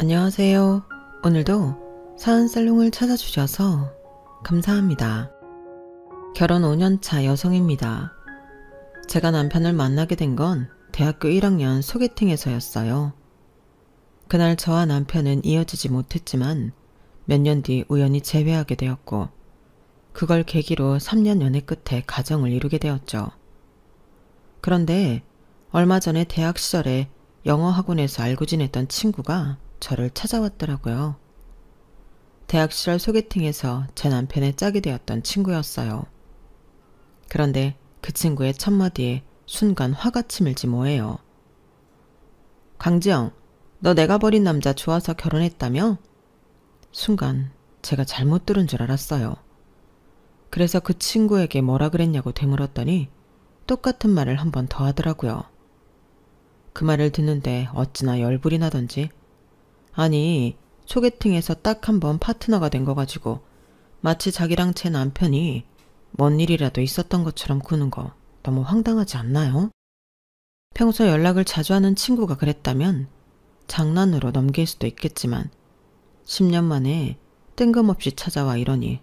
안녕하세요. 오늘도 사은살롱을 찾아주셔서 감사합니다. 결혼 5년차 여성입니다. 제가 남편을 만나게 된 건 대학교 1학년 소개팅에서였어요. 그날 저와 남편은 이어지지 못했지만 몇 년 뒤 우연히 재회하게 되었고 그걸 계기로 3년 연애 끝에 가정을 이루게 되었죠. 그런데 얼마 전에 대학 시절에 영어 학원에서 알고 지냈던 친구가 저를 찾아왔더라고요. 대학 시절 소개팅에서 제 남편의 짝이 되었던 친구였어요. 그런데 그 친구의 첫마디에 순간 화가 치밀지 뭐예요. 강지영, 너 내가 버린 남자 좋아서 결혼했다며? 순간 제가 잘못 들은 줄 알았어요. 그래서 그 친구에게 뭐라 그랬냐고 되물었더니 똑같은 말을 한 번 더 하더라고요. 그 말을 듣는데 어찌나 열불이 나던지 아니 소개팅에서 딱 한 번 파트너가 된 거 가지고 마치 자기랑 제 남편이 뭔 일이라도 있었던 것처럼 구는 거 너무 황당하지 않나요? 평소 연락을 자주 하는 친구가 그랬다면 장난으로 넘길 수도 있겠지만 10년 만에 뜬금없이 찾아와 이러니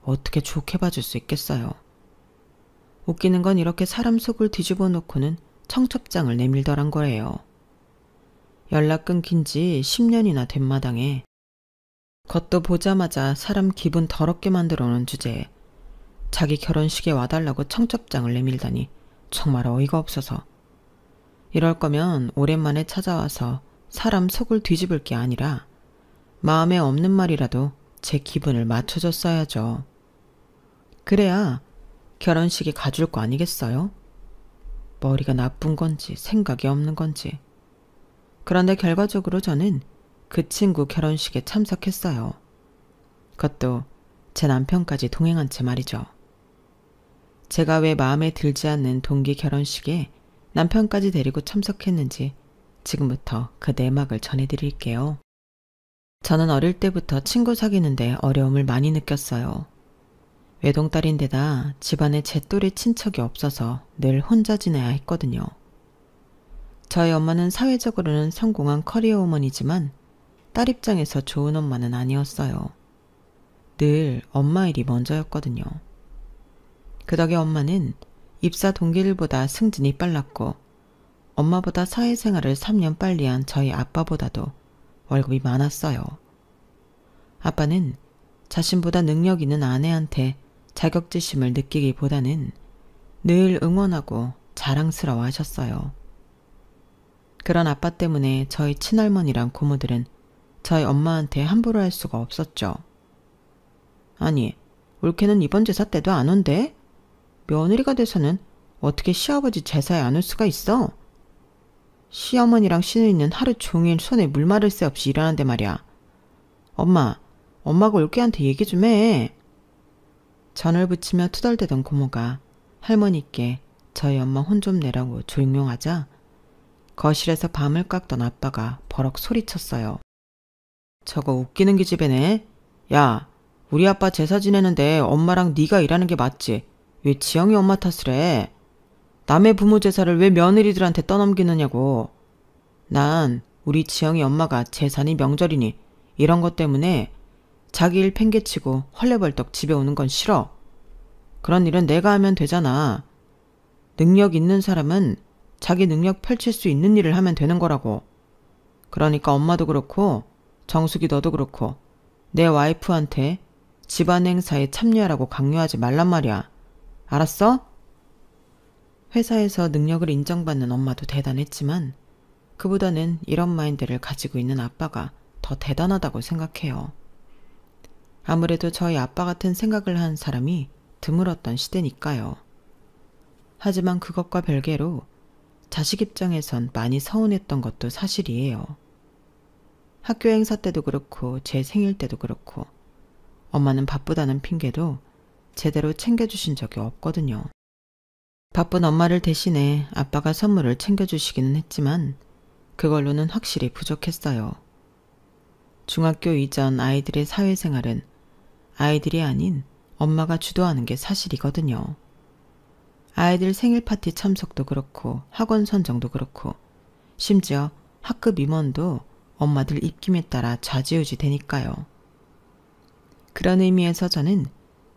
어떻게 좋게 봐줄 수 있겠어요. 웃기는 건 이렇게 사람 속을 뒤집어 놓고는 청첩장을 내밀더란 거예요. 연락 끊긴 지 10년이나 된 마당에 겉도 보자마자 사람 기분 더럽게 만들어 놓은 주제에 자기 결혼식에 와달라고 청첩장을 내밀다니 정말 어이가 없어서 이럴 거면 오랜만에 찾아와서 사람 속을 뒤집을 게 아니라 마음에 없는 말이라도 제 기분을 맞춰줬어야죠. 그래야 결혼식에 가줄 거 아니겠어요? 머리가 나쁜 건지 생각이 없는 건지. 그런데 결과적으로 저는 그 친구 결혼식에 참석했어요. 그것도 제 남편까지 동행한 채 말이죠. 제가 왜 마음에 들지 않는 동기 결혼식에 남편까지 데리고 참석했는지 지금부터 그 내막을 전해드릴게요. 저는 어릴 때부터 친구 사귀는데 어려움을 많이 느꼈어요. 외동딸인데다 집안에 제 또래 친척이 없어서 늘 혼자 지내야 했거든요. 저희 엄마는 사회적으로는 성공한 커리어 우먼이지만 딸 입장에서 좋은 엄마는 아니었어요. 늘 엄마 일이 먼저였거든요. 그 덕에 엄마는 입사 동기들보다 승진이 빨랐고 엄마보다 사회생활을 3년 빨리 한 저희 아빠보다도 월급이 많았어요. 아빠는 자신보다 능력 있는 아내한테 자격지심을 느끼기보다는 늘 응원하고 자랑스러워 하셨어요. 그런 아빠 때문에 저희 친할머니랑 고모들은 저희 엄마한테 함부로 할 수가 없었죠. 아니, 올케는 이번 제사 때도 안 온대? 며느리가 돼서는 어떻게 시아버지 제사에 안 올 수가 있어? 시어머니랑 시누이는 하루 종일 손에 물 마를 새 없이 일하는데 말이야. 엄마가 올케한테 얘기 좀 해. 전을 붙이며 투덜대던 고모가 할머니께 저희 엄마 혼 좀 내라고 조용용하자 거실에서 밤을 깎던 아빠가 버럭 소리쳤어요. 저거 웃기는 기집애네. 야, 우리 아빠 제사 지내는데 엄마랑 네가 일하는 게 맞지? 왜 지영이 엄마 탓을 해? 남의 부모 제사를 왜 며느리들한테 떠넘기느냐고. 난 우리 지영이 엄마가 제사니 명절이니 이런 것 때문에 자기 일 팽개치고 헐레벌떡 집에 오는 건 싫어. 그런 일은 내가 하면 되잖아. 능력 있는 사람은 자기 능력 펼칠 수 있는 일을 하면 되는 거라고. 그러니까 엄마도 그렇고 정숙이 너도 그렇고 내 와이프한테 집안 행사에 참여하라고 강요하지 말란 말이야. 알았어? 회사에서 능력을 인정받는 엄마도 대단했지만 그보다는 이런 마인드를 가지고 있는 아빠가 더 대단하다고 생각해요. 아무래도 저희 아빠 같은 생각을 한 사람이 드물었던 시대니까요. 하지만 그것과 별개로 자식 입장에선 많이 서운했던 것도 사실이에요. 학교 행사 때도 그렇고 제 생일 때도 그렇고 엄마는 바쁘다는 핑계도 제대로 챙겨주신 적이 없거든요. 바쁜 엄마를 대신해 아빠가 선물을 챙겨주시기는 했지만 그걸로는 확실히 부족했어요. 중학교 이전 아이들의 사회생활은 아이들이 아닌 엄마가 주도하는 게 사실이거든요. 아이들 생일 파티 참석도 그렇고 학원 선정도 그렇고 심지어 학급 임원도 엄마들 입김에 따라 좌지우지 되니까요. 그런 의미에서 저는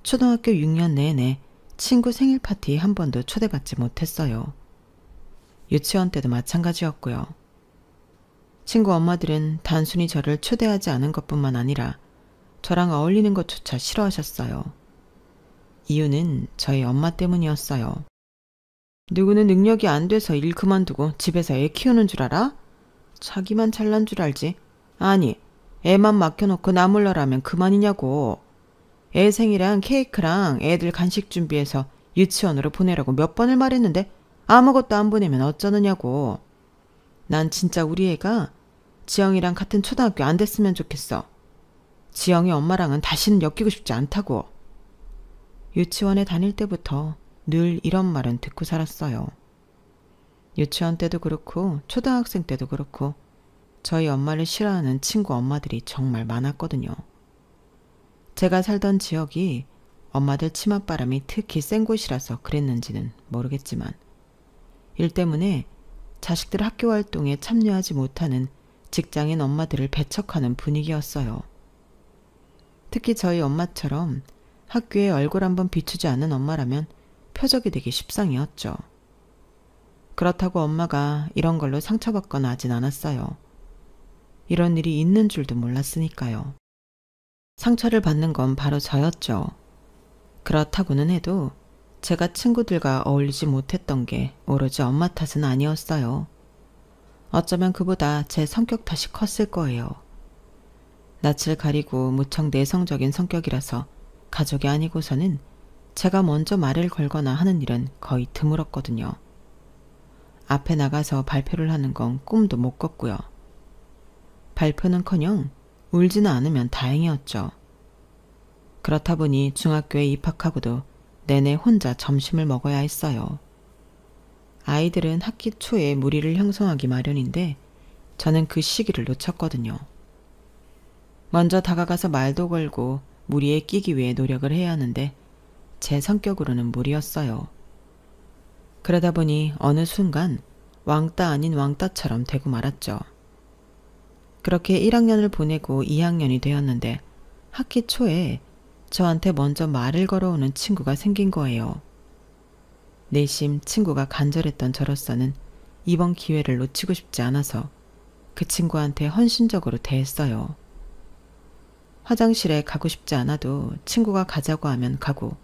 초등학교 6년 내내 친구 생일 파티 한 번도 초대받지 못했어요. 유치원 때도 마찬가지였고요. 친구 엄마들은 단순히 저를 초대하지 않은 것뿐만 아니라 저랑 어울리는 것조차 싫어하셨어요. 이유는 저희 엄마 때문이었어요. 누구는 능력이 안 돼서 일 그만두고 집에서 애 키우는 줄 알아? 자기만 잘난 줄 알지. 아니, 애만 맡겨놓고 나 몰라라면 그만이냐고. 애 생일이랑 케이크랑 애들 간식 준비해서 유치원으로 보내라고 몇 번을 말했는데 아무것도 안 보내면 어쩌느냐고. 난 진짜 우리 애가 지영이랑 같은 초등학교 안 됐으면 좋겠어. 지영이 엄마랑은 다시는 엮이고 싶지 않다고. 유치원에 다닐 때부터 늘 이런 말은 듣고 살았어요. 유치원 때도 그렇고 초등학생 때도 그렇고 저희 엄마를 싫어하는 친구 엄마들이 정말 많았거든요. 제가 살던 지역이 엄마들 치맛바람이 특히 센 곳이라서 그랬는지는 모르겠지만 일 때문에 자식들 학교 활동에 참여하지 못하는 직장인 엄마들을 배척하는 분위기였어요. 특히 저희 엄마처럼 학교에 얼굴 한번 비추지 않는 엄마라면 표적이 되기 십상이었죠. 그렇다고 엄마가 이런 걸로 상처받거나 하진 않았어요. 이런 일이 있는 줄도 몰랐으니까요. 상처를 받는 건 바로 저였죠. 그렇다고는 해도 제가 친구들과 어울리지 못했던 게 오로지 엄마 탓은 아니었어요. 어쩌면 그보다 제 성격 탓이 컸을 거예요. 낯을 가리고 무척 내성적인 성격이라서 가족이 아니고서는 제가 먼저 말을 걸거나 하는 일은 거의 드물었거든요. 앞에 나가서 발표를 하는 건 꿈도 못 꿨고요. 발표는커녕 울지는 않으면 다행이었죠. 그렇다 보니 중학교에 입학하고도 내내 혼자 점심을 먹어야 했어요. 아이들은 학기 초에 무리를 형성하기 마련인데 저는 그 시기를 놓쳤거든요. 먼저 다가가서 말도 걸고 무리에 끼기 위해 노력을 해야 하는데 제 성격으로는 무리였어요. 그러다 보니 어느 순간 왕따 아닌 왕따처럼 되고 말았죠. 그렇게 1학년을 보내고 2학년이 되었는데 학기 초에 저한테 먼저 말을 걸어오는 친구가 생긴 거예요. 내심 친구가 간절했던 저로서는 이번 기회를 놓치고 싶지 않아서 그 친구한테 헌신적으로 대했어요. 화장실에 가고 싶지 않아도 친구가 가자고 하면 가고,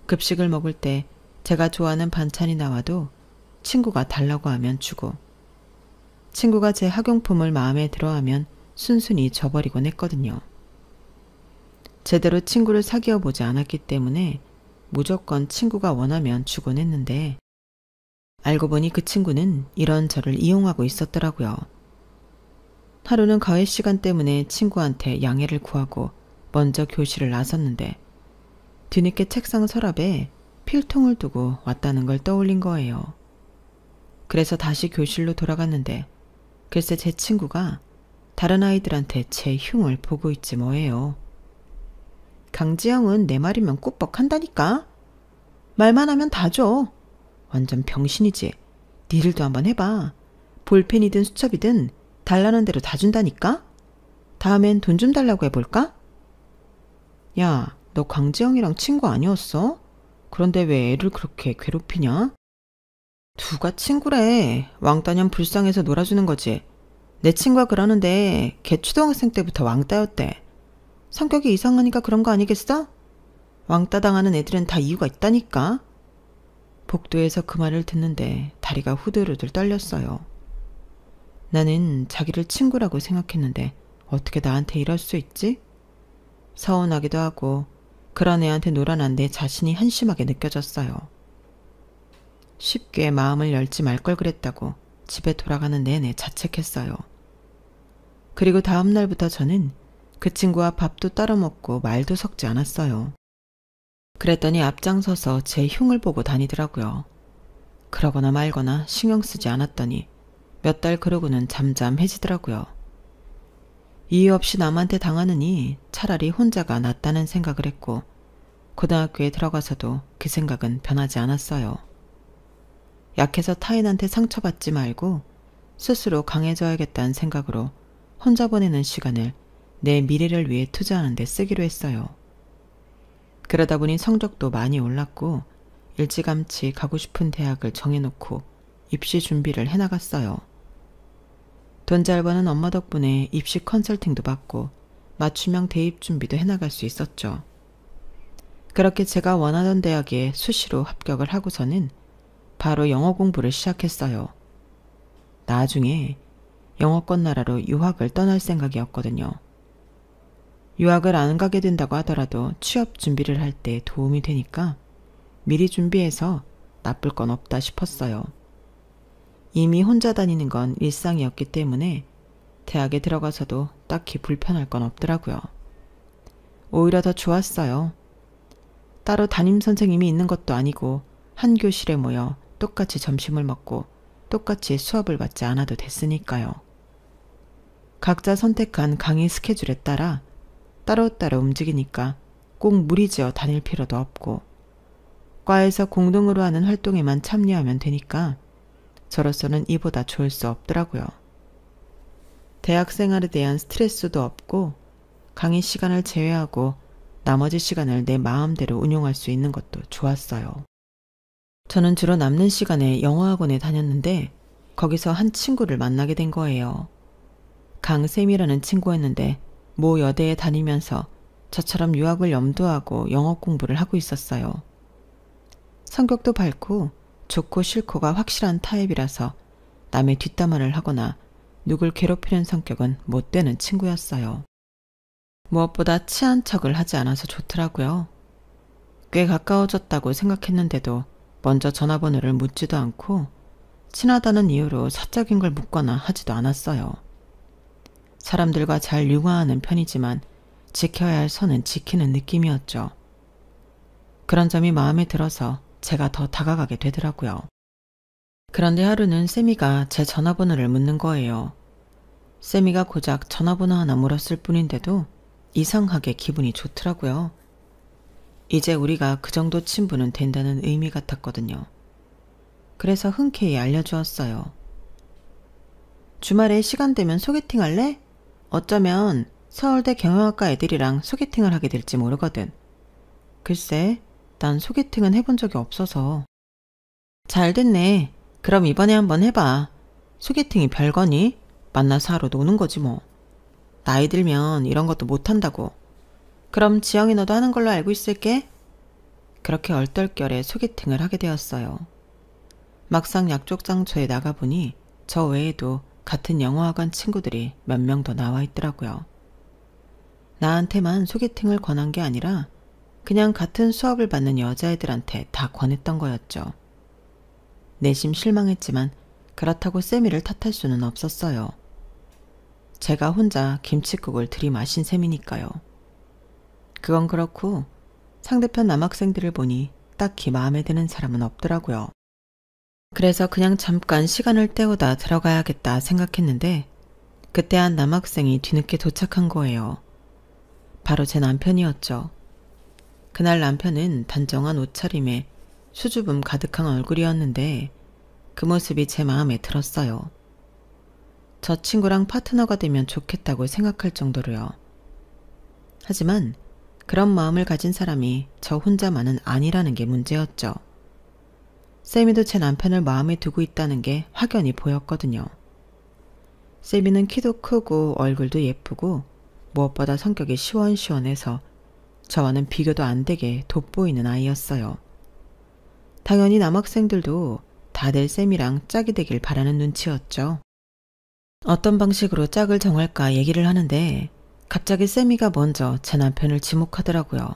급식을 먹을 때 제가 좋아하는 반찬이 나와도 친구가 달라고 하면 주고, 친구가 제 학용품을 마음에 들어하면 순순히 줘버리곤 했거든요. 제대로 친구를 사귀어 보지 않았기 때문에 무조건 친구가 원하면 주곤 했는데 알고 보니 그 친구는 이런 저를 이용하고 있었더라고요. 하루는 과외 시간 때문에 친구한테 양해를 구하고 먼저 교실을 나섰는데 뒤늦게 책상 서랍에 필통을 두고 왔다는 걸 떠올린 거예요. 그래서 다시 교실로 돌아갔는데 글쎄 제 친구가 다른 아이들한테 제 흉을 보고 있지 뭐예요. 강지영은 내 말이면 꾹뻑한다니까. 말만 하면 다 줘. 완전 병신이지. 니들도 한번 해봐. 볼펜이든 수첩이든 달라는 대로 다 준다니까. 다음엔 돈 좀 달라고 해볼까? 야, 너 강지영이랑 친구 아니었어? 그런데 왜 애를 그렇게 괴롭히냐? 누가 친구래. 왕따년 불쌍해서 놀아주는 거지. 내 친구가 그러는데 걔 초등학생 때부터 왕따였대. 성격이 이상하니까 그런 거 아니겠어? 왕따 당하는 애들은 다 이유가 있다니까. 복도에서 그 말을 듣는데 다리가 후들후들 떨렸어요. 나는 자기를 친구라고 생각했는데 어떻게 나한테 이럴 수 있지? 서운하기도 하고 그런 애한테 놀아난 내 자신이 한심하게 느껴졌어요. 쉽게 마음을 열지 말 걸 그랬다고 집에 돌아가는 내내 자책했어요. 그리고 다음 날부터 저는 그 친구와 밥도 따로 먹고 말도 섞지 않았어요. 그랬더니 앞장서서 제 흉을 보고 다니더라고요. 그러거나 말거나 신경 쓰지 않았더니 몇 달 그러고는 잠잠해지더라고요. 이유 없이 남한테 당하느니 차라리 혼자가 낫다는 생각을 했고 고등학교에 들어가서도 그 생각은 변하지 않았어요. 약해서 타인한테 상처받지 말고 스스로 강해져야겠다는 생각으로 혼자 보내는 시간을 내 미래를 위해 투자하는 데 쓰기로 했어요. 그러다 보니 성적도 많이 올랐고 일찌감치 가고 싶은 대학을 정해놓고 입시 준비를 해나갔어요. 돈 잘 버는 엄마 덕분에 입시 컨설팅도 받고 맞춤형 대입 준비도 해나갈 수 있었죠. 그렇게 제가 원하던 대학에 수시로 합격을 하고서는 바로 영어 공부를 시작했어요. 나중에 영어권 나라로 유학을 떠날 생각이었거든요. 유학을 안 가게 된다고 하더라도 취업 준비를 할 때 도움이 되니까 미리 준비해서 나쁠 건 없다 싶었어요. 이미 혼자 다니는 건 일상이었기 때문에 대학에 들어가서도 딱히 불편할 건 없더라고요. 오히려 더 좋았어요. 따로 담임 선생님이 있는 것도 아니고 한 교실에 모여 똑같이 점심을 먹고 똑같이 수업을 받지 않아도 됐으니까요. 각자 선택한 강의 스케줄에 따라 따로따로 움직이니까 꼭 무리지어 다닐 필요도 없고 과에서 공동으로 하는 활동에만 참여하면 되니까 저로서는 이보다 좋을 수 없더라고요. 대학 생활에 대한 스트레스도 없고 강의 시간을 제외하고 나머지 시간을 내 마음대로 운용할 수 있는 것도 좋았어요. 저는 주로 남는 시간에 영어학원에 다녔는데 거기서 한 친구를 만나게 된 거예요. 강쌤이라는 친구였는데 모 여대에 다니면서 저처럼 유학을 염두하고 영어 공부를 하고 있었어요. 성격도 밝고 좋고 싫고가 확실한 타입이라서 남의 뒷담화를 하거나 누굴 괴롭히는 성격은 못 되는 친구였어요. 무엇보다 치안 척을 하지 않아서 좋더라고요. 꽤 가까워졌다고 생각했는데도 먼저 전화번호를 묻지도 않고 친하다는 이유로 사적인 걸 묻거나 하지도 않았어요. 사람들과 잘 융화하는 편이지만 지켜야 할 선은 지키는 느낌이었죠. 그런 점이 마음에 들어서 제가 더 다가가게 되더라고요. 그런데 하루는 세미가 제 전화번호를 묻는 거예요. 세미가 고작 전화번호 하나 물었을 뿐인데도 이상하게 기분이 좋더라고요. 이제 우리가 그 정도 친분은 된다는 의미 같았거든요. 그래서 흔쾌히 알려주었어요. 주말에 시간 되면 소개팅 할래? 어쩌면 서울대 경영학과 애들이랑 소개팅을 하게 될지 모르거든. 글쎄, 난 소개팅은 해본 적이 없어서. 잘 됐네. 그럼 이번에 한번 해봐. 소개팅이 별거니? 만나서 하루 노는 거지 뭐. 나이 들면 이런 것도 못한다고. 그럼 지영이 너도 하는 걸로 알고 있을게. 그렇게 얼떨결에 소개팅을 하게 되었어요. 막상 약족장소에 나가보니 저 외에도 같은 영어학원 친구들이 몇 명 더 나와 있더라고요. 나한테만 소개팅을 권한 게 아니라 그냥 같은 수업을 받는 여자애들한테 다 권했던 거였죠. 내심 실망했지만 그렇다고 세미를 탓할 수는 없었어요. 제가 혼자 김칫국을 들이마신 셈이니까요. 그건 그렇고 상대편 남학생들을 보니 딱히 마음에 드는 사람은 없더라고요. 그래서 그냥 잠깐 시간을 때우다 들어가야겠다 생각했는데 그때 한 남학생이 뒤늦게 도착한 거예요. 바로 제 남편이었죠. 그날 남편은 단정한 옷차림에 수줍음 가득한 얼굴이었는데 그 모습이 제 마음에 들었어요. 저 친구랑 파트너가 되면 좋겠다고 생각할 정도로요. 하지만 그런 마음을 가진 사람이 저 혼자만은 아니라는 게 문제였죠. 세미도 제 남편을 마음에 두고 있다는 게 확연히 보였거든요. 세미는 키도 크고 얼굴도 예쁘고 무엇보다 성격이 시원시원해서 저와는 비교도 안 되게 돋보이는 아이였어요. 당연히 남학생들도 다들 세미랑 짝이 되길 바라는 눈치였죠. 어떤 방식으로 짝을 정할까 얘기를 하는데 갑자기 세미가 먼저 제 남편을 지목하더라고요.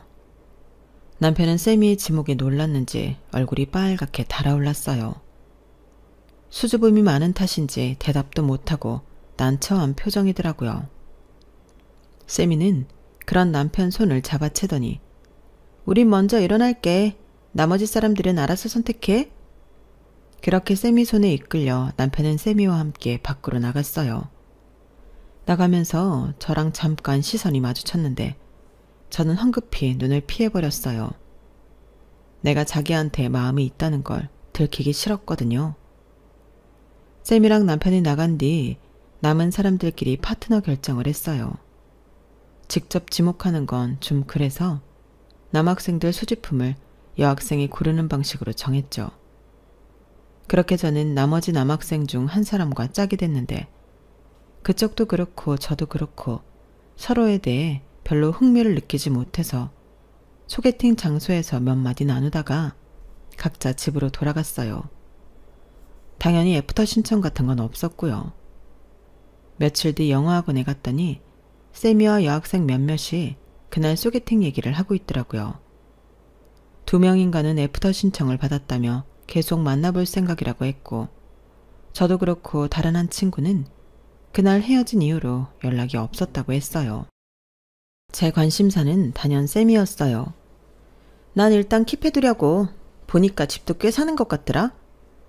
남편은 세미의 지목에 놀랐는지 얼굴이 빨갛게 달아올랐어요. 수줍음이 많은 탓인지 대답도 못하고 난처한 표정이더라고요. 세미는 그런 남편 손을 잡아채더니 우린 먼저 일어날게. 나머지 사람들은 알아서 선택해. 그렇게 세미 손에 이끌려 남편은 세미와 함께 밖으로 나갔어요. 나가면서 저랑 잠깐 시선이 마주쳤는데 저는 황급히 눈을 피해버렸어요. 내가 자기한테 마음이 있다는 걸 들키기 싫었거든요. 세미랑 남편이 나간 뒤 남은 사람들끼리 파트너 결정을 했어요. 직접 지목하는 건 좀 그래서 남학생들 소지품을 여학생이 고르는 방식으로 정했죠. 그렇게 저는 나머지 남학생 중 한 사람과 짝이 됐는데 그쪽도 그렇고 저도 그렇고 서로에 대해 별로 흥미를 느끼지 못해서 소개팅 장소에서 몇 마디 나누다가 각자 집으로 돌아갔어요. 당연히 애프터 신청 같은 건 없었고요. 며칠 뒤 영어학원에 갔더니 세미와 여학생 몇몇이 그날 소개팅 얘기를 하고 있더라고요. 2명인가는 애프터 신청을 받았다며 계속 만나볼 생각이라고 했고 저도 그렇고 다른 한 친구는 그날 헤어진 이후로 연락이 없었다고 했어요. 제 관심사는 단연 쌤이었어요. 난 일단 킵해두려고. 보니까 집도 꽤 사는 것 같더라.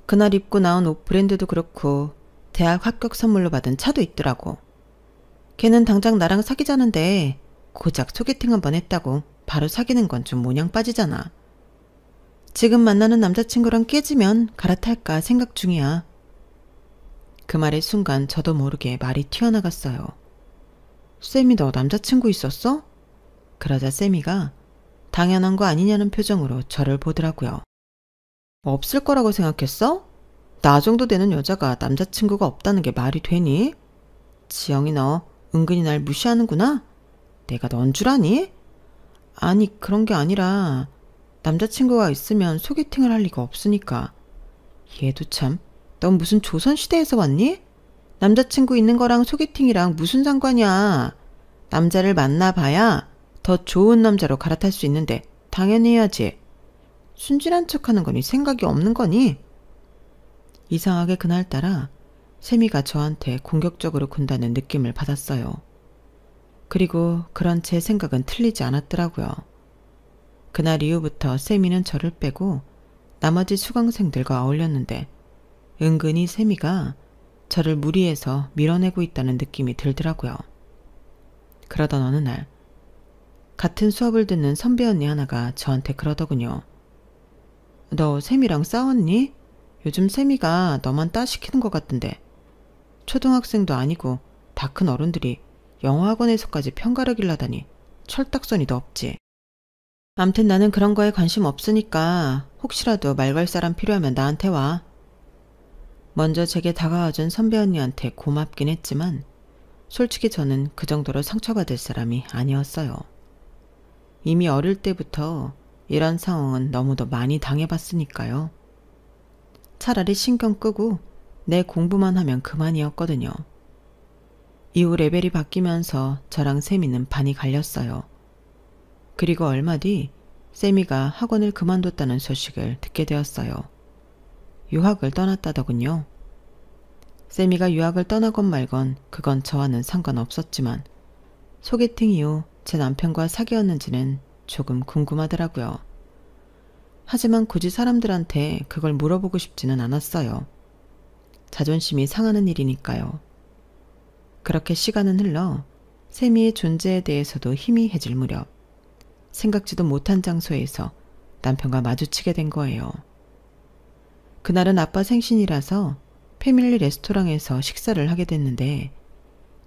그날 입고 나온 옷 브랜드도 그렇고 대학 합격 선물로 받은 차도 있더라고. 걔는 당장 나랑 사귀자는데 고작 소개팅 한번 했다고 바로 사귀는 건 좀 모냥 빠지잖아. 지금 만나는 남자친구랑 깨지면 갈아탈까 생각 중이야. 그 말의 순간 저도 모르게 말이 튀어나갔어요. 쌤이 너 남자친구 있었어? 그러자 쌤이가 당연한 거 아니냐는 표정으로 저를 보더라고요. 없을 거라고 생각했어? 나 정도 되는 여자가 남자친구가 없다는 게 말이 되니? 지영이 너 은근히 날 무시하는구나? 내가 넌 줄 아니? 아니 그런 게 아니라 남자친구가 있으면 소개팅을 할 리가 없으니까. 얘도 참, 넌 무슨 조선시대에서 왔니? 남자친구 있는 거랑 소개팅이랑 무슨 상관이야. 남자를 만나봐야 더 좋은 남자로 갈아탈 수 있는데 당연히 해야지. 순진한 척하는 거니 생각이 없는 거니? 이상하게 그날따라 세미가 저한테 공격적으로 군다는 느낌을 받았어요. 그리고 그런 제 생각은 틀리지 않았더라고요. 그날 이후부터 세미는 저를 빼고 나머지 수강생들과 어울렸는데 은근히 세미가 저를 무리해서 밀어내고 있다는 느낌이 들더라고요. 그러던 어느 날 같은 수업을 듣는 선배 언니 하나가 저한테 그러더군요. 너 세미랑 싸웠니? 요즘 세미가 너만 따시키는 것 같던데. 초등학생도 아니고 다 큰 어른들이 영어학원에서까지 편가르 길라다니 철딱서니도 없지. 암튼 나는 그런 거에 관심 없으니까 혹시라도 말 걸 사람 필요하면 나한테 와. 먼저 제게 다가와준 선배 언니한테 고맙긴 했지만 솔직히 저는 그 정도로 상처받을 사람이 아니었어요. 이미 어릴 때부터 이런 상황은 너무도 많이 당해봤으니까요. 차라리 신경 끄고 내 공부만 하면 그만이었거든요. 이후 레벨이 바뀌면서 저랑 세미는 반이 갈렸어요. 그리고 얼마 뒤 세미가 학원을 그만뒀다는 소식을 듣게 되었어요. 유학을 떠났다더군요. 세미가 유학을 떠나건 말건 그건 저와는 상관없었지만 소개팅 이후 제 남편과 사귀었는지는 조금 궁금하더라고요. 하지만 굳이 사람들한테 그걸 물어보고 싶지는 않았어요. 자존심이 상하는 일이니까요. 그렇게 시간은 흘러 세미의 존재에 대해서도 희미해질 무렵 생각지도 못한 장소에서 남편과 마주치게 된 거예요. 그날은 아빠 생신이라서 패밀리 레스토랑에서 식사를 하게 됐는데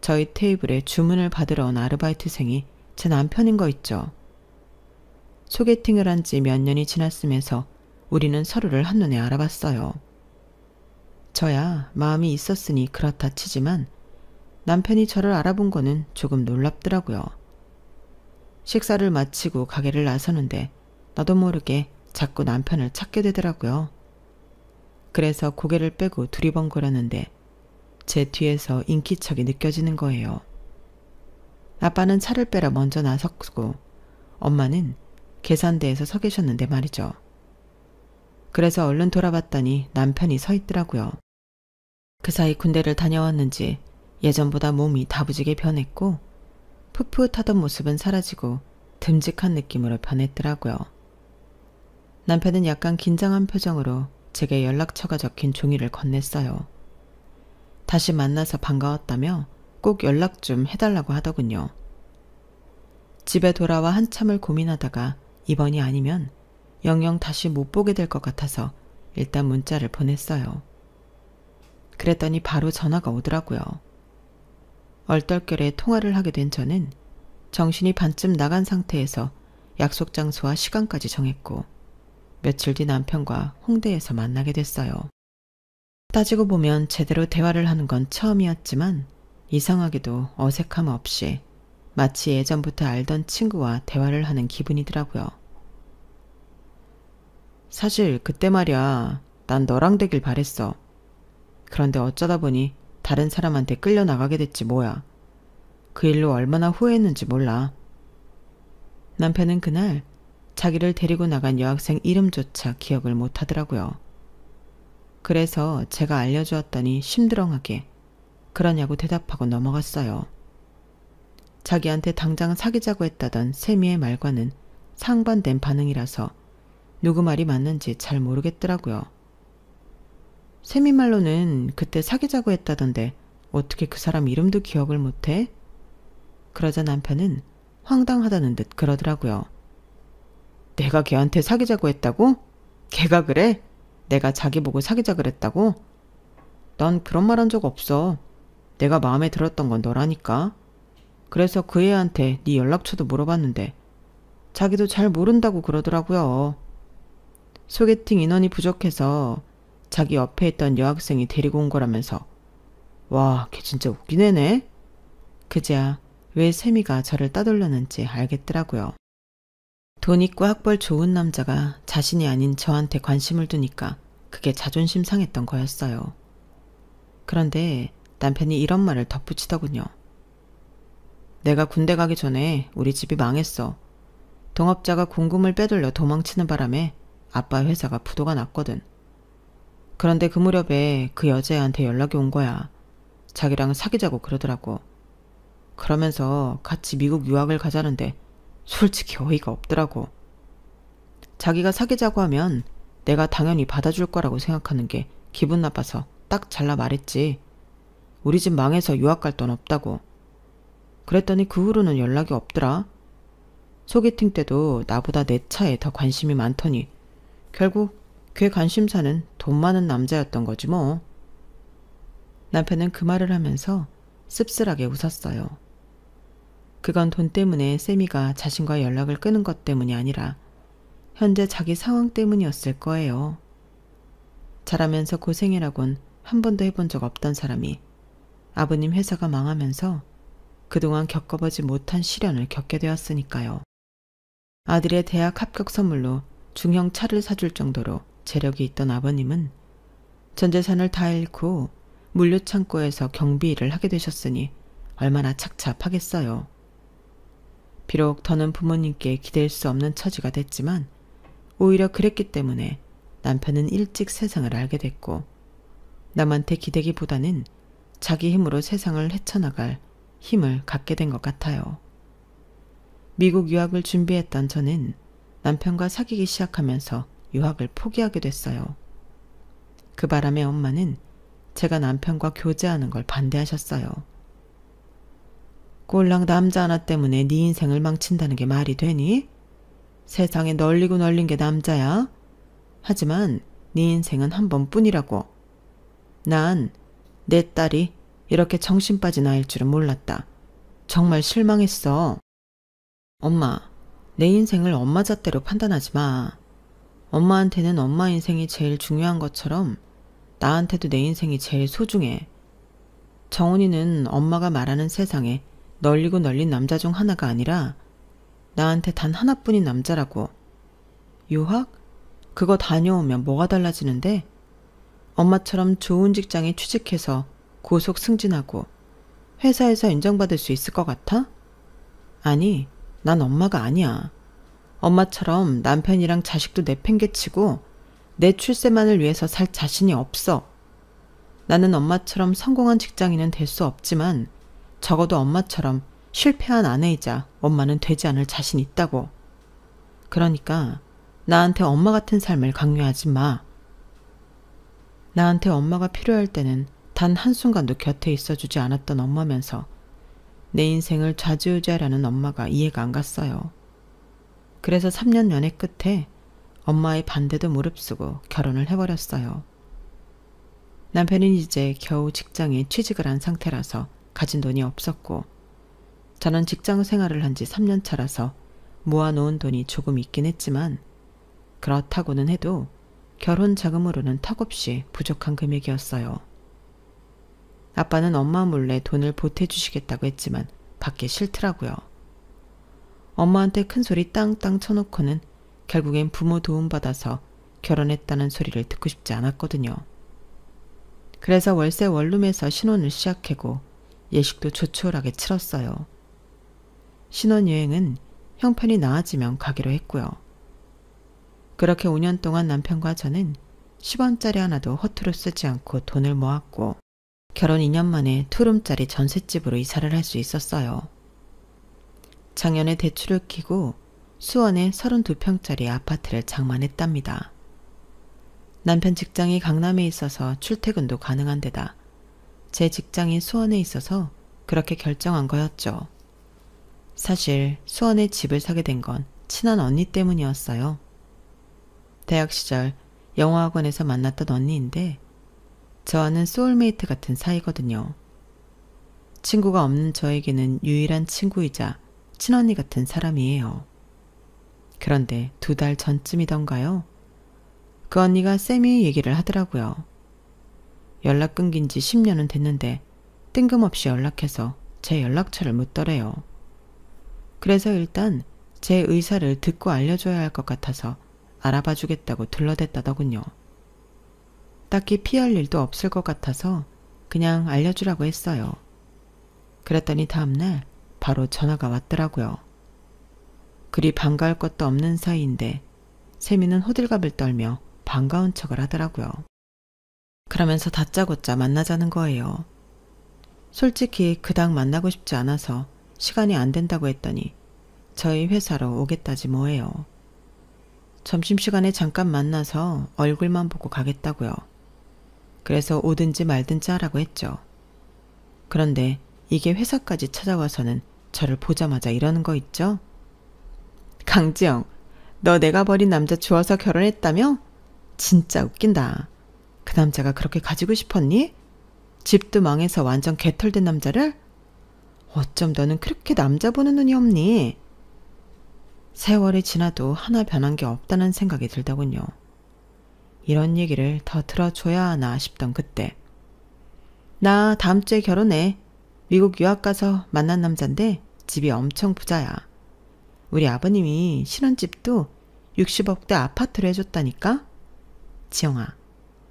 저희 테이블에 주문을 받으러 온 아르바이트생이 제 남편인 거 있죠. 소개팅을 한 지 몇 년이 지났으면서 우리는 서로를 한눈에 알아봤어요. 저야 마음이 있었으니 그렇다 치지만 남편이 저를 알아본 거는 조금 놀랍더라고요. 식사를 마치고 가게를 나서는데 나도 모르게 자꾸 남편을 찾게 되더라고요. 그래서 고개를 빼고 두리번거렸는데 제 뒤에서 인기척이 느껴지는 거예요. 아빠는 차를 빼러 먼저 나섰고 엄마는 계산대에서 서 계셨는데 말이죠. 그래서 얼른 돌아봤더니 남편이 서 있더라고요. 그 사이 군대를 다녀왔는지 예전보다 몸이 다부지게 변했고 풋풋하던 모습은 사라지고 듬직한 느낌으로 변했더라고요. 남편은 약간 긴장한 표정으로 제게 연락처가 적힌 종이를 건넸어요. 다시 만나서 반가웠다며 꼭 연락 좀 해달라고 하더군요. 집에 돌아와 한참을 고민하다가 이번이 아니면 영영 다시 못 보게 될 것 같아서 일단 문자를 보냈어요. 그랬더니 바로 전화가 오더라고요. 얼떨결에 통화를 하게 된 저는 정신이 반쯤 나간 상태에서 약속 장소와 시간까지 정했고 며칠 뒤 남편과 홍대에서 만나게 됐어요. 따지고 보면 제대로 대화를 하는 건 처음이었지만 이상하게도 어색함 없이 마치 예전부터 알던 친구와 대화를 하는 기분이더라고요. 사실 그때 말이야, 난 너랑 되길 바랬어. 그런데 어쩌다 보니 다른 사람한테 끌려나가게 됐지 뭐야. 그 일로 얼마나 후회했는지 몰라. 남편은 그날 자기를 데리고 나간 여학생 이름조차 기억을 못하더라고요. 그래서 제가 알려주었더니 심드렁하게 그러냐고 대답하고 넘어갔어요. 자기한테 당장 사귀자고 했다던 세미의 말과는 상반된 반응이라서 누구 말이 맞는지 잘 모르겠더라고요. 세미 말로는 그때 사귀자고 했다던데 어떻게 그 사람 이름도 기억을 못해? 그러자 남편은 황당하다는 듯 그러더라고요. 내가 걔한테 사귀자고 했다고? 걔가 그래? 내가 자기 보고 사귀자 그랬다고? 난 그런 말 한 적 없어. 내가 마음에 들었던 건 너라니까. 그래서 그 애한테 네 연락처도 물어봤는데 자기도 잘 모른다고 그러더라고요. 소개팅 인원이 부족해서 자기 옆에 있던 여학생이 데리고 온 거라면서. 와, 걔 진짜 웃긴 애네. 그제야 왜 세미가 저를 따돌렸는지 알겠더라고요. 돈 있고 학벌 좋은 남자가 자신이 아닌 저한테 관심을 두니까 그게 자존심 상했던 거였어요. 그런데 남편이 이런 말을 덧붙이더군요. 내가 군대 가기 전에 우리 집이 망했어. 동업자가 공금을 빼돌려 도망치는 바람에 아빠 회사가 부도가 났거든. 그런데 그 무렵에 그 여자애한테 연락이 온 거야. 자기랑 사귀자고 그러더라고. 그러면서 같이 미국 유학을 가자는데 솔직히 어이가 없더라고. 자기가 사귀자고 하면 내가 당연히 받아줄 거라고 생각하는 게 기분 나빠서 딱 잘라 말했지. 우리 집 망해서 유학 갈 돈 없다고. 그랬더니 그 후로는 연락이 없더라. 소개팅 때도 나보다 내 차에 더 관심이 많더니 결국 걔 관심사는 돈 많은 남자였던 거지 뭐. 남편은 그 말을 하면서 씁쓸하게 웃었어요. 그건 돈 때문에 세미가 자신과 연락을 끊은 것 때문이 아니라 현재 자기 상황 때문이었을 거예요. 자라면서 고생이라곤 한 번도 해본 적 없던 사람이 아버님 회사가 망하면서 그동안 겪어보지 못한 시련을 겪게 되었으니까요. 아들의 대학 합격 선물로 중형 차를 사줄 정도로 재력이 있던 아버님은 전 재산을 다 잃고 물류창고에서 경비 일을 하게 되셨으니 얼마나 착잡하겠어요. 비록 더는 부모님께 기댈 수 없는 처지가 됐지만 오히려 그랬기 때문에 남편은 일찍 세상을 알게 됐고 남한테 기대기보다는 자기 힘으로 세상을 헤쳐나갈 힘을 갖게 된 것 같아요. 미국 유학을 준비했던 저는 남편과 사귀기 시작하면서 유학을 포기하게 됐어요. 그 바람에 엄마는 제가 남편과 교제하는 걸 반대하셨어요. 꼴랑 남자 하나 때문에 네 인생을 망친다는 게 말이 되니? 세상에 널리고 널린 게 남자야. 하지만 네 인생은 한 번뿐이라고. 난 내 딸이 이렇게 정신 빠진 아이일 줄은 몰랐다. 정말 실망했어. 엄마, 내 인생을 엄마 잣대로 판단하지 마. 엄마한테는 엄마 인생이 제일 중요한 것처럼 나한테도 내 인생이 제일 소중해. 정훈이는 엄마가 말하는 세상에 널리고 널린 남자 중 하나가 아니라 나한테 단 하나뿐인 남자라고. 유학? 그거 다녀오면 뭐가 달라지는데? 엄마처럼 좋은 직장에 취직해서 고속 승진하고 회사에서 인정받을 수 있을 것 같아? 아니, 난 엄마가 아니야. 엄마처럼 남편이랑 자식도 내팽개치고 내 출세만을 위해서 살 자신이 없어. 나는 엄마처럼 성공한 직장인은 될 수 없지만 적어도 엄마처럼 실패한 아내이자 엄마는 되지 않을 자신 있다고. 그러니까 나한테 엄마 같은 삶을 강요하지 마. 나한테 엄마가 필요할 때는 단 한순간도 곁에 있어주지 않았던 엄마면서 내 인생을 좌지우지하려는 엄마가 이해가 안 갔어요. 그래서 3년 연애 끝에 엄마의 반대도 무릅쓰고 결혼을 해버렸어요. 남편은 이제 겨우 직장에 취직을 한 상태라서 가진 돈이 없었고 저는 직장 생활을 한 지 3년 차라서 모아놓은 돈이 조금 있긴 했지만 그렇다고는 해도 결혼 자금으로는 턱없이 부족한 금액이었어요. 아빠는 엄마 몰래 돈을 보태주시겠다고 했지만 받기 싫더라고요. 엄마한테 큰 소리 땅땅 쳐놓고는 결국엔 부모 도움받아서 결혼했다는 소리를 듣고 싶지 않았거든요. 그래서 월세 원룸에서 신혼을 시작하고 예식도 조촐하게 치렀어요. 신혼여행은 형편이 나아지면 가기로 했고요. 그렇게 5년 동안 남편과 저는 10원짜리 하나도 허투루 쓰지 않고 돈을 모았고 결혼 2년 만에 투룸짜리 전셋집으로 이사를 할 수 있었어요. 작년에 대출을 끼고 수원에 32평짜리 아파트를 장만했답니다. 남편 직장이 강남에 있어서 출퇴근도 가능한 데다 제 직장이 수원에 있어서 그렇게 결정한 거였죠. 사실 수원에 집을 사게 된 건 친한 언니 때문이었어요. 대학 시절 영어학원에서 만났던 언니인데 저와는 소울메이트 같은 사이거든요. 친구가 없는 저에게는 유일한 친구이자 친언니 같은 사람이에요. 그런데 2달 전쯤이던가요? 그 언니가 쌤이 얘기를 하더라고요. 연락 끊긴 지 10년은 됐는데 뜬금없이 연락해서 제 연락처를 묻더래요. 그래서 일단 제 의사를 듣고 알려줘야 할 것 같아서 알아봐 주겠다고 둘러댔다더군요. 딱히 피할 일도 없을 것 같아서 그냥 알려주라고 했어요. 그랬더니 다음날 바로 전화가 왔더라고요. 그리 반가울 것도 없는 사이인데 세미는 호들갑을 떨며 반가운 척을 하더라고요. 그러면서 다짜고짜 만나자는 거예요. 솔직히 그닥 만나고 싶지 않아서 시간이 안 된다고 했더니 저희 회사로 오겠다지 뭐예요. 점심시간에 잠깐 만나서 얼굴만 보고 가겠다고요. 그래서 오든지 말든지 하라고 했죠. 그런데 이게 회사까지 찾아와서는 저를 보자마자 이러는 거 있죠? 강지영, 너 내가 버린 남자 좋아서 결혼했다며? 진짜 웃긴다. 그 남자가 그렇게 가지고 싶었니? 집도 망해서 완전 개털된 남자를? 어쩜 너는 그렇게 남자 보는 눈이 없니? 세월이 지나도 하나 변한 게 없다는 생각이 들더군요. 이런 얘기를 더 들어줘야 하나 싶던 그때. 나 다음 주에 결혼해. 미국 유학 가서 만난 남잔데 집이 엄청 부자야. 우리 아버님이 신혼집도 60억대 아파트를 해줬다니까? 지영아,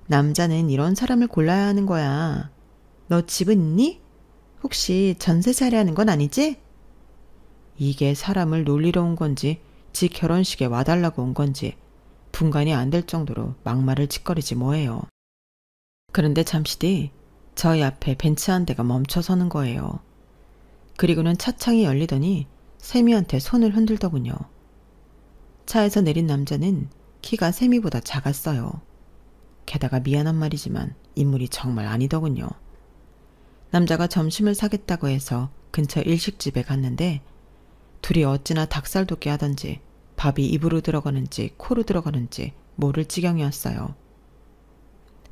남자는 이런 사람을 골라야 하는 거야. 너 집은 있니? 혹시 전세살이 하는 건 아니지? 이게 사람을 놀리러 온 건지 지 결혼식에 와달라고 온 건지 분간이 안 될 정도로 막말을 짓거리지 뭐예요. 그런데 잠시 뒤 저희 앞에 벤츠 한 대가 멈춰 서는 거예요. 그리고는 차창이 열리더니 세미한테 손을 흔들더군요. 차에서 내린 남자는 키가 세미보다 작았어요. 게다가 미안한 말이지만 인물이 정말 아니더군요. 남자가 점심을 사겠다고 해서 근처 일식집에 갔는데 둘이 어찌나 닭살돋게 하던지 밥이 입으로 들어가는지 코로 들어가는지 모를 지경이었어요.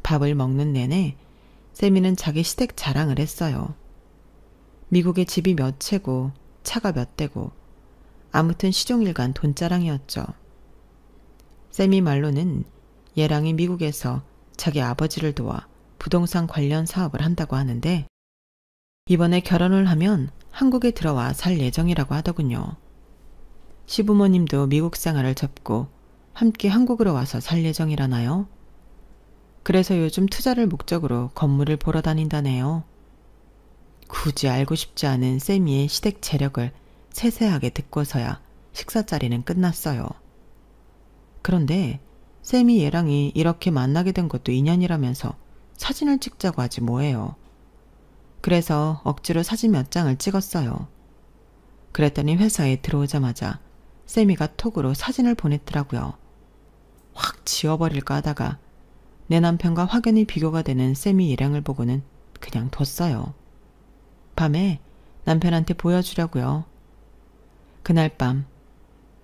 밥을 먹는 내내 세미는 자기 시댁 자랑을 했어요. 미국에 집이 몇 채고 차가 몇 대고 아무튼 시종일관 돈자랑이었죠. 세미 말로는 얘랑이 미국에서 자기 아버지를 도와 부동산 관련 사업을 한다고 하는데 이번에 결혼을 하면 한국에 들어와 살 예정이라고 하더군요. 시부모님도 미국 생활을 접고 함께 한국으로 와서 살 예정이라나요? 그래서 요즘 투자를 목적으로 건물을 보러 다닌다네요. 굳이 알고 싶지 않은 세미의 시댁 재력을 세세하게 듣고서야 식사 자리는 끝났어요. 그런데 세미 얘랑이 이렇게 만나게 된 것도 인연이라면서 사진을 찍자고 하지 뭐예요. 그래서 억지로 사진 몇 장을 찍었어요. 그랬더니 회사에 들어오자마자 세미가 톡으로 사진을 보냈더라고요. 확 지워버릴까 하다가 내 남편과 확연히 비교가 되는 세미 일행을 보고는 그냥 뒀어요. 밤에 남편한테 보여주려고요. 그날 밤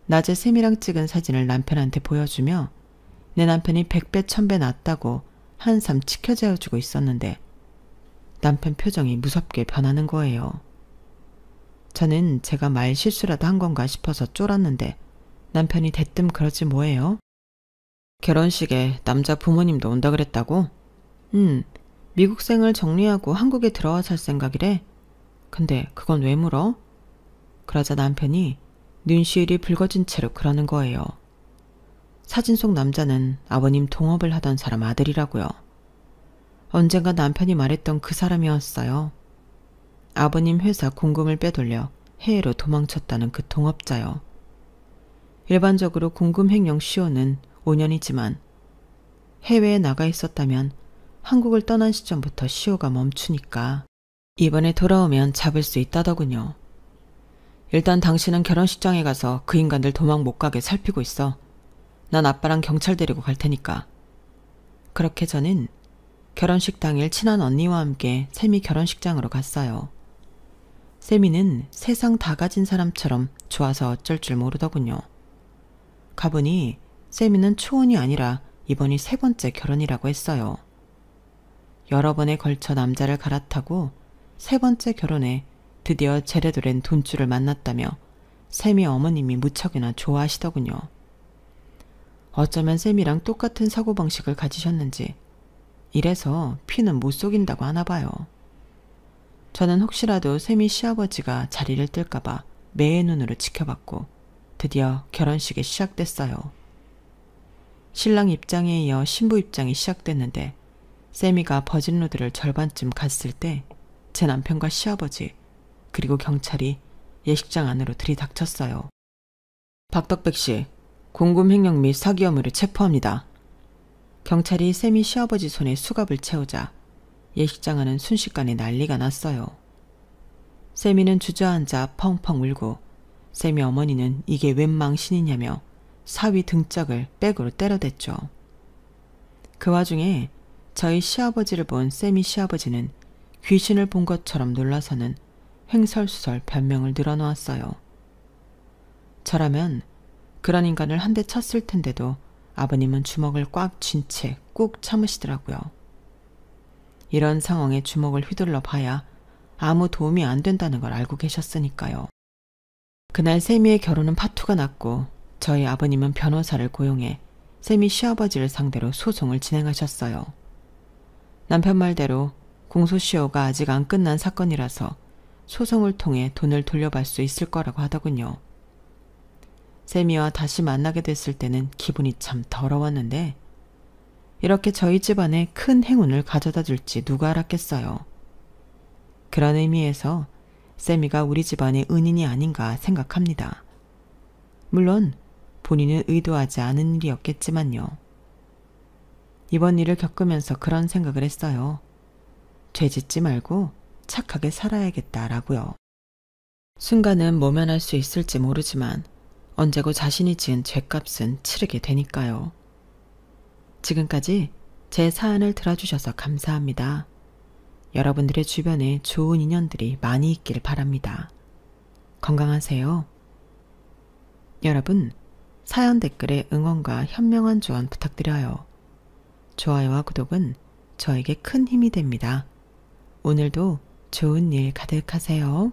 낮에 세미랑 찍은 사진을 남편한테 보여주며 내 남편이 100배 1000배 낫다고 한삼 치켜재어주고 있었는데 남편 표정이 무섭게 변하는 거예요. 저는 제가 말 실수라도 한 건가 싶어서 쫄았는데 남편이 대뜸 그러지 뭐예요? 결혼식에 남자 부모님도 온다 그랬다고? 미국 생을 정리하고 한국에 들어와 살 생각이래. 근데 그건 왜 물어? 그러자 남편이 눈시울이 붉어진 채로 그러는 거예요. 사진 속 남자는 아버님 동업을 하던 사람 아들이라고요. 언젠가 남편이 말했던 그 사람이었어요. 아버님 회사 공금을 빼돌려 해외로 도망쳤다는 그 동업자요. 일반적으로 공금 횡령 시효는 5년이지만 해외에 나가 있었다면 한국을 떠난 시점부터 시효가 멈추니까 이번에 돌아오면 잡을 수 있다더군요. 일단 당신은 결혼식장에 가서 그 인간들 도망 못 가게 살피고 있어. 난 아빠랑 경찰 데리고 갈 테니까. 그렇게 저는 결혼식 당일 친한 언니와 함께 세미 결혼식장으로 갔어요. 세미는 세상 다 가진 사람처럼 좋아서 어쩔 줄 모르더군요. 가보니 세미는 초혼이 아니라 이번이 3번째 결혼이라고 했어요. 여러 번에 걸쳐 남자를 갈아타고 3번째 결혼에 드디어 제대로 된 돈줄을 만났다며 세미 어머님이 무척이나 좋아하시더군요. 어쩌면 세미랑 똑같은 사고방식을 가지셨는지 이래서 피는 못 속인다고 하나 봐요. 저는 혹시라도 세미 시아버지가 자리를 뜰까봐 매의 눈으로 지켜봤고 드디어 결혼식이 시작됐어요. 신랑 입장에 이어 신부 입장이 시작됐는데 세미가 버진로드를 절반쯤 갔을 때 제 남편과 시아버지 그리고 경찰이 예식장 안으로 들이닥쳤어요. 박덕백 씨, 공금 횡령 및 사기 혐의로 체포합니다. 경찰이 세미 시아버지 손에 수갑을 채우자 예식장 안은 순식간에 난리가 났어요. 세미는 주저앉아 펑펑 울고 세미 어머니는 이게 웬 망신이냐며 사위 등짝을 백으로 때려댔죠. 그 와중에 저희 시아버지를 본 세미 시아버지는 귀신을 본 것처럼 놀라서는 횡설수설 변명을 늘어놓았어요. 저라면 그런 인간을 한 대 쳤을 텐데도 아버님은 주먹을 꽉 쥔 채 꾹 참으시더라고요. 이런 상황에 주먹을 휘둘러 봐야 아무 도움이 안 된다는 걸 알고 계셨으니까요. 그날 세미의 결혼은 파투가 났고 저희 아버님은 변호사를 고용해 세미 시아버지를 상대로 소송을 진행하셨어요. 남편 말대로 공소시효가 아직 안 끝난 사건이라서 소송을 통해 돈을 돌려받을 수 있을 거라고 하더군요. 세미와 다시 만나게 됐을 때는 기분이 참 더러웠는데 이렇게 저희 집안에 큰 행운을 가져다 줄지 누가 알았겠어요. 그런 의미에서 세미가 우리 집안의 은인이 아닌가 생각합니다. 물론 본인은 의도하지 않은 일이었겠지만요. 이번 일을 겪으면서 그런 생각을 했어요. 죄짓지 말고 착하게 살아야겠다라고요. 순간은 모면할 수 있을지 모르지만 언제고 자신이 지은 죄값은 치르게 되니까요. 지금까지 제 사연을 들어주셔서 감사합니다. 여러분들의 주변에 좋은 인연들이 많이 있길 바랍니다. 건강하세요. 여러분, 사연 댓글에 응원과 현명한 조언 부탁드려요. 좋아요와 구독은 저에게 큰 힘이 됩니다. 오늘도 좋은 일 가득하세요.